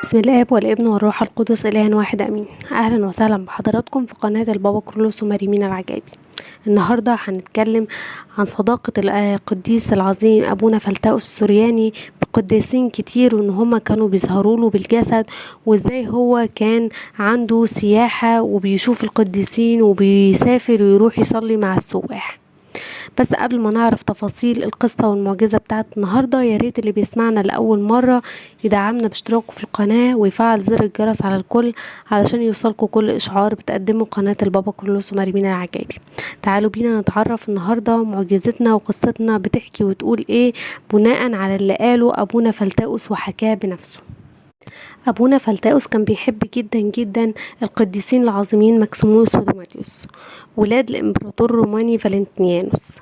بسم الآب والابن والروح القدس إله واحد أمين. أهلا وسهلا بحضراتكم في قناة البابا كرولوس ومريمين العجائبي. النهاردة هنتكلم عن صداقة القديس العظيم أبونا فلتاؤس السورياني بقديسين كتير، وإن هما كانوا بيظهروا له بالجسد، وإزاي هو كان عنده سياحة وبيشوف القديسين وبيسافر ويروح يصلي مع السواح. بس قبل ما نعرف تفاصيل القصة والمعجزة بتاعت النهاردة، ياريت اللي بيسمعنا لأول مرة يدعمنا باشتراكه في القناة ويفعل زر الجرس على الكل علشان يوصلكوا كل إشعار بتقدمه قناة البابا كرولوس ومريمين العجائبي. تعالوا بينا نتعرف النهاردة معجزتنا وقصتنا بتحكي وتقول ايه بناء على اللي قاله أبونا فلتاؤس وحكاه بنفسه. أبونا فلتاؤس كان بيحب جدا جدا القديسين العظيمين مكسيموس ودوماديوس، ولاد الإمبراطور الروماني فالنتينيانوس،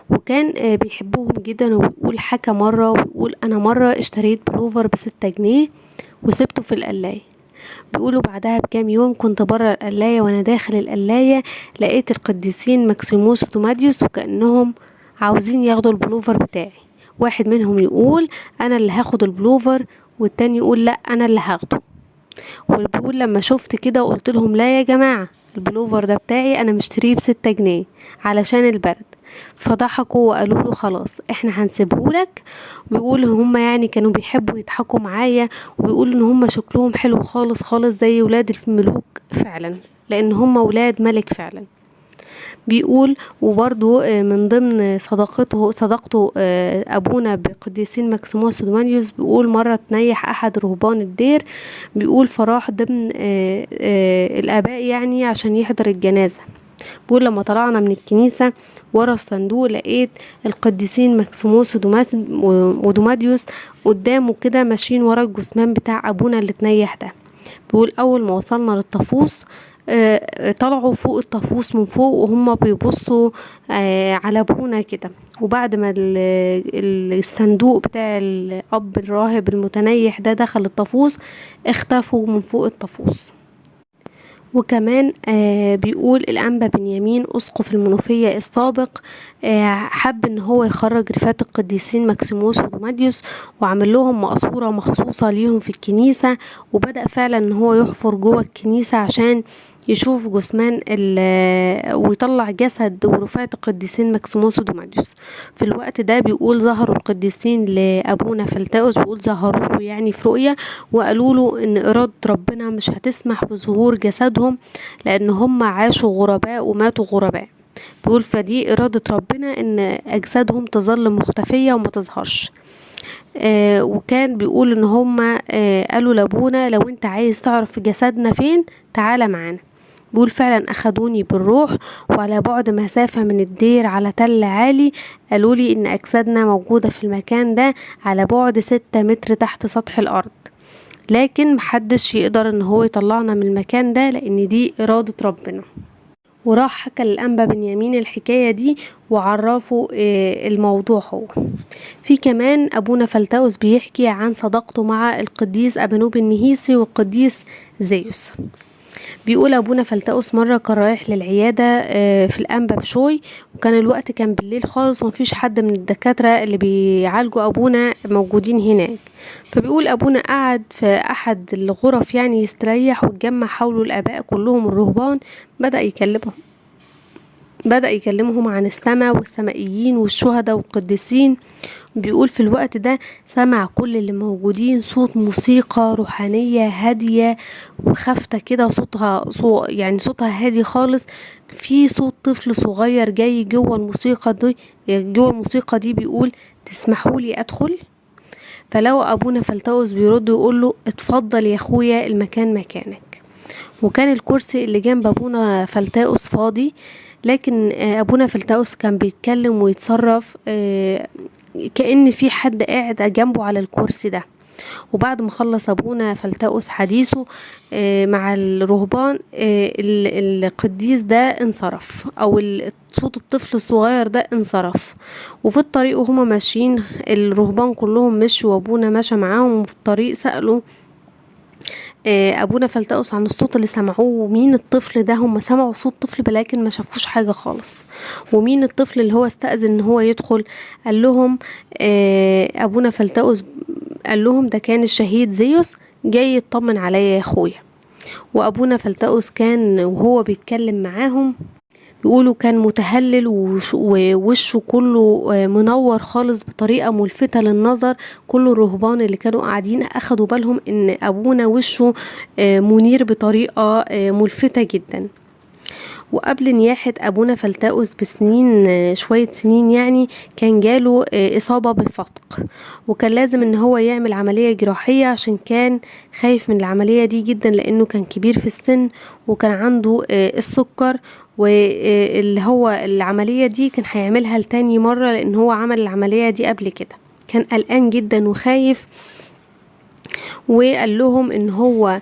وكان بيحبهم جدا. وبيقول حكى مرة ويقول أنا مرة اشتريت بلوفر ب6 جنيه وسبته في القلاية. بيقولوا بعدها بكام يوم كنت برا القلاية، وانا داخل القلاية لقيت القديسين مكسيموس ودوماديوس وكأنهم عاوزين ياخدوا البلوفر بتاعي. واحد منهم يقول انا اللي هاخد البلوفر، والتاني يقول لا انا اللي هاخده. وبيقول لما شفت كده قلت لهم لا يا جماعة، البلوفر ده بتاعي، انا مشتريه ب6 جنيه علشان البرد. فضحكوا وقالوا له خلاص احنا هنسيبهولك. ويقول ان هم يعني كانوا بيحبوا يضحكوا معايا، ويقول ان هم شكلهم حلو خالص خالص زي ولاد الملوك فعلا، لان هم ولاد ملك فعلا. بيقول وبرضو من ضمن صداقته أبونا بقديسين مكسيموس ودومانيوس، بيقول مرة تنيح أحد رهبان الدير، بيقول فراح ضمن الآباء يعني عشان يحضر الجنازة. بيقول لما طلعنا من الكنيسة ورا الصندوق لقيت القديسين مكسيموس ودوماديوس قدامه كده ماشيين ورا الجثمان بتاع أبونا اللي تنيح ده. بيقول أول ما وصلنا للطفوس طلعوا فوق الطفوس من فوق وهم بيبصوا على ابونا كده. وبعد ما الصندوق بتاع الاب الراهب المتنيح ده دخل الطفوس اختفوا من فوق الطفوس. وكمان بيقول الأنبا بنيامين أسقف المنوفية السابق حب ان هو يخرج رفات القديسين مكسيموس ودوماديوس وعمل لهم مقصورة مخصوصة ليهم في الكنيسة، وبدأ فعلا ان هو يحفر جوه الكنيسة عشان يشوف جثمان ويطلع جسد ورفات القديسين مكسيموس ودوماديوس. في الوقت ده بيقول ظهروا القديسين لأبونا فلتاؤس، بيقول ظهروا له يعني في رؤية وقالوا له ان إرادة ربنا مش هتسمح بظهور جسدهم لأن هم عاشوا غرباء وماتوا غرباء. بيقول فدي إرادة ربنا ان أجسادهم تظل مختفية وما تظهرش. وكان بيقول ان هم قالوا لابونا لو انت عايز تعرف جسدنا فين تعالى معانا. بيقول فعلا اخدوني بالروح وعلى بعد مسافة من الدير على تل عالي قالوا لي ان اجسادنا موجودة في المكان ده على بعد 6 متر تحت سطح الارض، لكن محدش يقدر ان هو يطلعنا من المكان ده لان دي ارادة ربنا. وراح حكى للأنبا بنيامين الحكاية دي وعرفوا الموضوع. هو في كمان أبونا فلتاؤس بيحكي عن صداقته مع القديس أبانوب النهيسي والقديس زيوس. بيقول أبونا فلتاؤس مرة كان رايح للعيادة في الأنبا بشوي، وكان الوقت كان بالليل خالص ومفيش حد من الدكاترة اللي بيعالجوا أبونا موجودين هناك. فبيقول أبونا قعد في أحد الغرف يعني يستريح، واتجمع حوله الآباء كلهم الرهبان. بدأ يكلمهم عن السماء والسمائيين والشهداء والقديسين. بيقول في الوقت ده سمع كل اللي موجودين صوت موسيقى روحانية هادية وخافتة كده، يعني صوتها هادي خالص. في صوت طفل صغير جاي جوه الموسيقى دي بيقول تسمحوا لي أدخل؟ فلو أبونا فلتاؤس بيرد ويقول له اتفضل يا أخويا المكان مكانك. وكان الكرسي اللي جنب أبونا فلتاؤس فاضي، لكن أبونا فلتاؤس كان بيتكلم ويتصرف كأن في حد قاعد جنبه على الكرسي ده. وبعد ما خلص أبونا فلتاؤس حديثه مع الرهبان القديس ده انصرف، أو صوت الطفل الصغير ده انصرف. وفي الطريق وهما ماشيين الرهبان كلهم مشوا وأبونا مشى معاهم، وفي الطريق سألوا ابونا فلتأس عن الصوت اللي سمعوه، ومين الطفل ده. هم سمعوا صوت طفل لكن ما شافوش حاجة خالص. ومين الطفل اللي هو استأذن ان هو يدخل؟ قال لهم ابونا فلتأس قال لهم ده كان الشهيد زيوس جاي يطمن عليا يا اخويا. وابونا فلتأس كان وهو بيتكلم معاهم بيقولوا كان متهلل ووشه كله منور خالص بطريقة ملفتة للنظر. كل الرهبان اللي كانوا قاعدين أخدوا بالهم إن أبونا وشه منير بطريقة ملفتة جدا. وقبل نياحة أبونا فلتأس بسنين، شوية سنين يعني، كان جاله إصابة بالفتق، وكان لازم إن هو يعمل عملية جراحية عشان كان خايف من العملية دي جدا، لأنه كان كبير في السن وكان عنده السكر. واللي هو العملية دي كان هيعملها لتاني مرة، لأن هو عمل العملية دي قبل كده. كان قلقان جدا وخايف. وقال لهم ان هو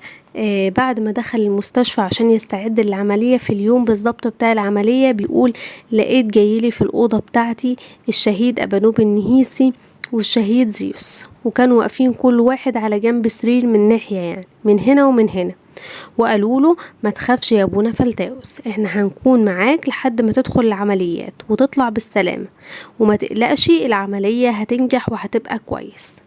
بعد ما دخل المستشفى عشان يستعد للعملية، في اليوم بالظبط بتاع العملية بيقول لقيت جايلي في الأوضة بتاعتي الشهيد أبانوب النهيسي والشهيد زيوس، وكانوا واقفين كل واحد على جنب سرير من ناحية، يعني من هنا ومن هنا. وقالوا له ما تخافش يا ابونا فلتأس، احنا هنكون معاك لحد ما تدخل العمليات وتطلع بالسلامة، وما تقلقش العملية هتنجح وهتبقى كويس.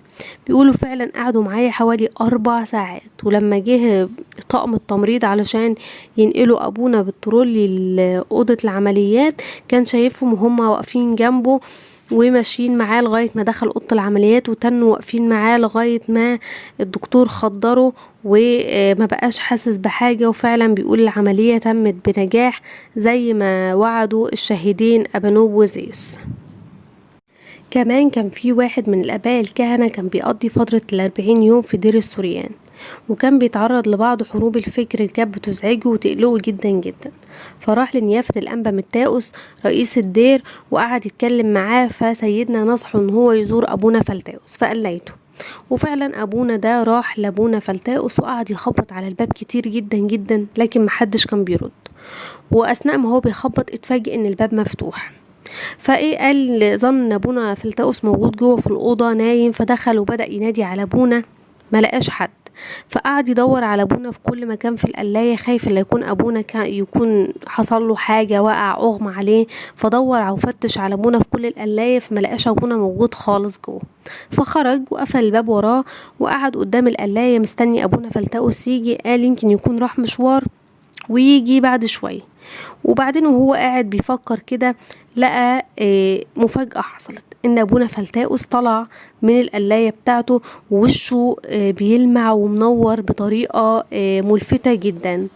بيقولوا فعلا قعدوا معايا حوالي 4 ساعات. ولما جه طاقم التمريض علشان ينقلوا ابونا بالترولي لأوضة العمليات، كان شايفهم وهم واقفين جنبه وماشيين معاه لغاية ما دخل أوضة العمليات، وتنوا واقفين معاه لغاية ما الدكتور خدره وما بقاش حاسس بحاجة. وفعلا بيقول العملية تمت بنجاح زي ما وعدوا الشهيدين أبانوب وزيوس. كمان كان في واحد من الآباء الكهنة كان بيقضي فترة 40 يوم في دير السوريان، وكان بيتعرض لبعض حروب الفكر اللي كانت بتزعجه وتقلقه جدا جدا. فراح لنيافة الأنبا متاوس رئيس الدير وقعد يتكلم معاه، فسيدنا نصحه ان هو يزور أبونا فلتاوس فقليته. وفعلا أبونا ده راح لأبونا فلتاوس وقعد يخبط على الباب كتير جدا جدا، لكن محدش كان بيرد. وأثناء ما هو بيخبط اتفاجئ ان الباب مفتوح. فايه قال ظن ابونا فلتأس موجود جوه في الأوضة نايم، فدخل وبدأ ينادي على ابونا، ما لقاش حد. فقعد يدور على ابونا في كل مكان في القلاية، خايف لا يكون ابونا يكون حصل له حاجة، وقع اغمى عليه. فدور وفتش على ابونا في كل القلاية، فما لقاش ابونا موجود خالص جوه. فخرج وقفل الباب وراه وقعد قدام القلاية مستني ابونا فلتأس يجي. قال يمكن يكون راح مشوار ويجي بعد شوية. وبعدين وهو قاعد بيفكر كده لقى مفاجأة حصلت، ان ابونا فلتاوس طلع من القلاية بتاعته ووشه بيلمع ومنور بطريقة ملفتة جدا.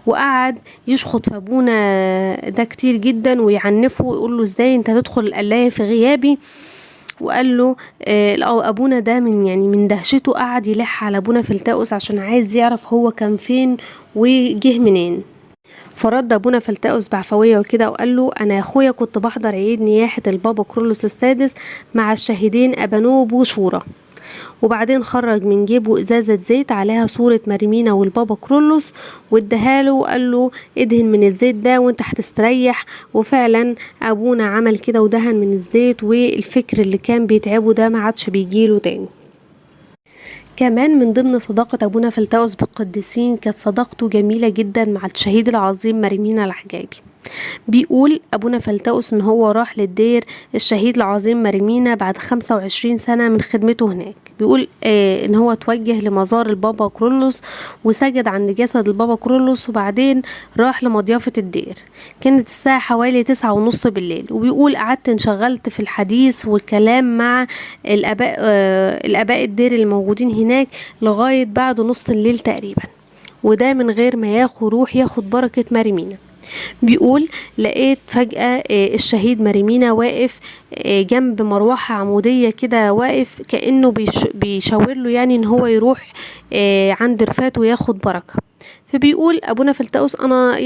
وقعد يشخط في ابونا ده كتير جدا ويعنفه ويقول له ازاي انت تدخل القلاية في غيابي. وقال له ابونا ده من دهشته قعد يلح على ابونا فلتاوس عشان عايز يعرف هو كان فين وجه منين. فرد ابونا فلتأس بعفوية وكده وقال له انا يا اخويا كنت بحضر عيد نياحة البابا كرولوس السادس مع الشهيدين ابانوب وشورى. وبعدين خرج من جيبه ازازة زيت عليها صورة مريمينا والبابا كرولوس واداها له وقال له ادهن من الزيت ده وانت هتستريح. وفعلا ابونا عمل كده ودهن من الزيت، والفكر اللي كان بيتعبه ده ما عادش بيجيله تاني. كمان من ضمن صداقة أبونا فلتاوس بالقديسين كانت صداقته جميلة جدا مع الشهيد العظيم مريمينا العجايبي. بيقول أبونا فلتاوس إن هو راح للدير الشهيد العظيم مريمينا بعد 25 سنة من خدمته هناك. بيقول إن هو توجه لمزار البابا كرولوس وسجد عند جسد البابا كرولوس، وبعدين راح لمضيافة الدير. كانت الساعة حوالي 9:30 بالليل. وبيقول قعدت انشغلت في الحديث والكلام مع الآباء الدير الموجودين هناك لغاية بعد نص الليل تقريبا، وده من غير ما ياخد بركة مريمينا. بيقول لقيت فجأة الشهيد مريمينا واقف جنب مروحة عمودية كده، واقف كأنه بيشاور له يعني ان هو يروح عند رفاته وياخد بركة. فبيقول ابونا فلتاوس انا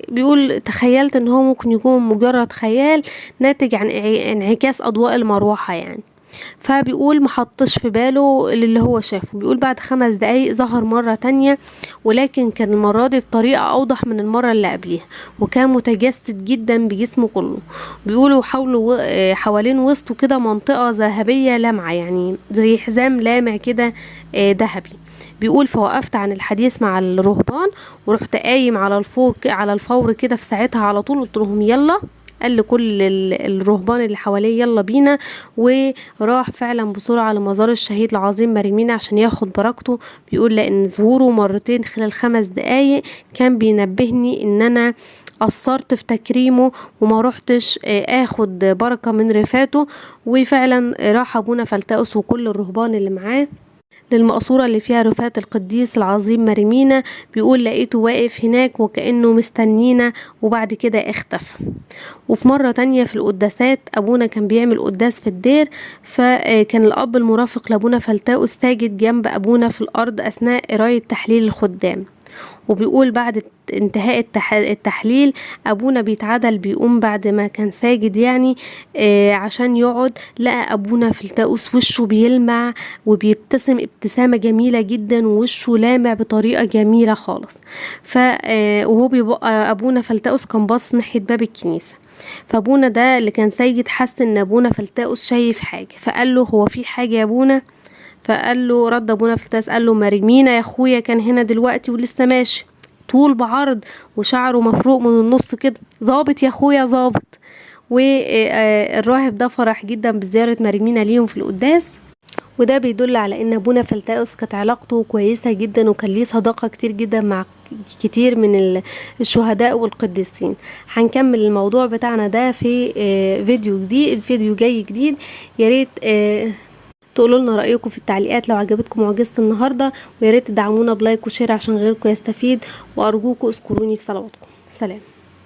بيقول تخيلت ان هو ممكن يكون مجرد خيال ناتج عن انعكاس اضواء المروحة يعني. فبيقول محطش في باله اللي هو شافه. بيقول بعد 5 دقايق ظهر مرة تانية، ولكن كان المرة دي بطريقة أوضح من المرة اللي قبلها، وكان متجسد جدا بجسمه كله. بيقولوا حوالين وسطه كده منطقة ذهبية لامعة، يعني زي حزام لامع كده ذهبي. بيقول فوقفت عن الحديث مع الرهبان ورحت قايم على الفور كده في ساعتها على طول، قلت لهم يلا. قال لكل الرهبان اللي حواليه يلا بينا، وراح فعلا بسرعة لمزار الشهيد العظيم مريمينا عشان ياخد بركته. بيقول لان ظهوره مرتين خلال 5 دقايق كان بينبهني ان انا قصرت في تكريمه وما روحتش اخد بركة من رفاته. وفعلا راح ابونا فلتأس وكل الرهبان اللي معاه للمقصورة اللي فيها رفات القديس العظيم مريمينا. بيقول لقيته واقف هناك وكأنه مستنينا، وبعد كده اختفى. وفي مرة تانية في القداسات أبونا كان بيعمل قداس في الدير، فكان الأب المرافق لأبونا فلتأس ساجد جنب أبونا في الأرض أثناء قراية تحليل الخدام. وبيقول بعد انتهاء التحليل أبونا بيتعدل بيقوم بعد ما كان ساجد يعني عشان يقعد، لقى أبونا فلتأس وشه بيلمع وبيبتسم ابتسامة جميلة جدا، ووشه لامع بطريقة جميلة خالص. وهو بيبقى أبونا فلتأس كان باص ناحية باب الكنيسة، فابونا ده اللي كان ساجد حس ان ابونا فلتأس شايف حاجة، فقال له هو في حاجة يا ابونا؟ فقال له رد ابونا فلتأس قال له مريمينا يا اخويا كان هنا دلوقتي ولسه ماشي طول بعرض وشعره مفروق من النص كده، ظابط يا اخويا ظابط. والراهب ده فرح جدا بزيارة مريمينا ليهم في القداس، وده بيدل على ان ابونا فلتأس كانت علاقته كويسة جدا وكان ليه صداقة كتير جدا مع كتير من الشهداء والقديسين. هنكمل الموضوع بتاعنا ده في فيديو جديد، فيديو جاي جديد. يا ريت تقولوا لنا رأيكم في التعليقات لو عجبتكم معجزة النهاردة، ويا ريت تدعمونا بلايك وشير عشان غيركم يستفيد، وارجوكم اذكروني في صلواتكم. سلام.